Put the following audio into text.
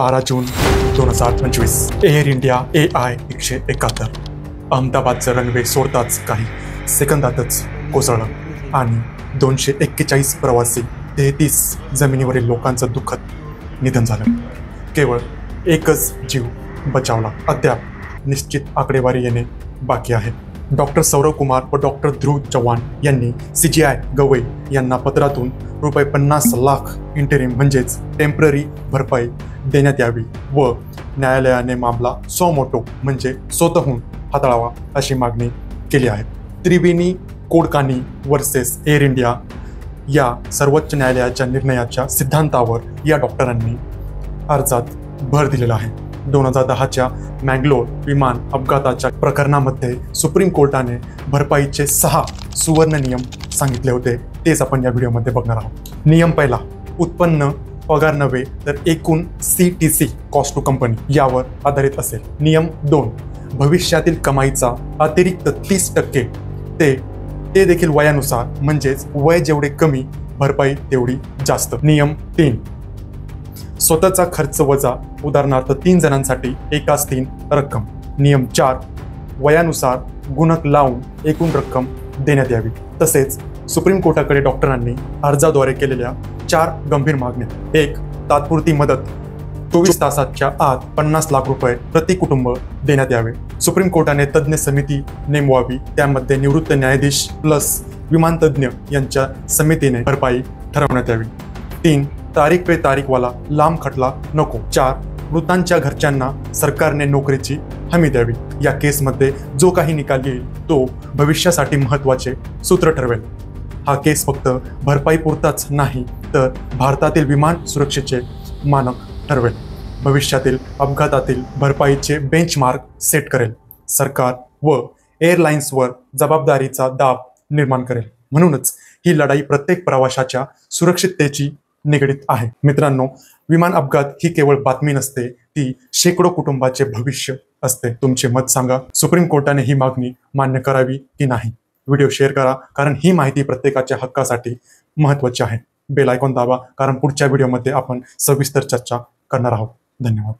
12 जून 2025 air India AI-171 अहमदाबादचं runway सोडताच काही सेकंदातच कोसळलं आणि 241 प्रवासी 33 जमिनीवरील लोकांचं दुःखद निधन झालं. केवळ एकच जीव बचावला. अद्याप निश्चित आकडेवारी येणे बाकी आहे. डॉक्टर सौरव कुमार व डॉक्टर ध्रुव चव्हाण यांनी CGI गवई यांना पत्रातून ₹50 लाख इंटरिम म्हणजेच टेम्पररी भरपाई देण्यात यावी व न्यायालयाने मामला सो मोटो म्हणजे स्वतःहून हाताळावा अशी मागणी केली आहे. त्रिवेणी कोडकानी वर्सेस एअर इंडिया या सर्वोच्च न्यायालयाच्या निर्णयाच्या सिद्धांतावर या डॉक्टरांनी अर्जात भर दिलेला आहे. 2010च्या मँगलोर विमान अपघाताच्या प्रकरणामध्ये सुप्रीम कोर्टाने भरपाईचे 6 सुवर्ण नियम सांगितले होते. तेच आपण या व्हिडिओमध्ये बघणार आहोत. नियम पहिला, उत्पन्न पगार नव्हे तर एकूण CTC कॉस्ट टू कंपनी यावर आधारित असेल. नियम 2, भविष्यातील कमाईचा अतिरिक्त 30% ते देखील वयानुसार म्हणजेच वय जेवढे कमी भरपाई तेवढी जास्त. नियम 3, स्वतःचा खर्च वजा उदाहरणार्थ 3 जणांसाठी एकाच 3 रक्कम. नियम 4, वयानुसार गुणक लावून एकूण रक्कम देण्यात यावी. तसेच सुप्रीम कोर्टाकडे डॉक्टरांनी अर्जाद्वारे केलेल्या 4 गंभीर मागण्या. 1, तात्पुरती मदत 24 तासाच्या आत 50 लाख रुपये प्रति कुटुंब देण्यात यावे. सुप्रीम कोर्टाने तज्ज्ञ समिती नेमवावी. त्यामध्ये निवृत्त न्यायाधीश प्लस विमानतज्ज्ञ यांच्या समितीने भरपाई ठरवण्यात यावी. 3, तारीख पे तारीखवाला लांब खटला नको. 4, मृतांच्या घरच्यांना सरकारने नोकरीची हमी द्यावी. या केसमध्ये जो काही निकाल येईल तो भविष्यासाठी महत्त्वाचे सूत्र ठरवेल. हा केस फक्त भरपाई पुरताच नाही तर भारतातील विमान सुरक्षेचे मानक ठरवेल. भविष्यातील अपघातातील भरपाईचे बेंचमार्क सेट करेल. सरकार व एअरलाइन्सवर जबाबदारीचा दाब निर्माण करेल. म्हणूनच ही लढाई प्रत्येक प्रवाशाच्या सुरक्षिततेची निगडीत आहे. मित्रांनो, विमान अपघात ही केवळ बातमी नसते, ती शेकडो कुटुंबाचे भविष्य असते. तुमचे मत सांगा. सुप्रीम कोर्टाने ही मागणी मान्य करावी की नाही? व्हिडिओ शेअर करा, कारण ही माहिती प्रत्येकाच्या हक्कासाठी महत्त्वाची आहे. बेल आयकॉन दाबा, कारण पुढच्या व्हिडिओमध्ये आपण सविस्तर चर्चा करणार आहोत. धन्यवाद.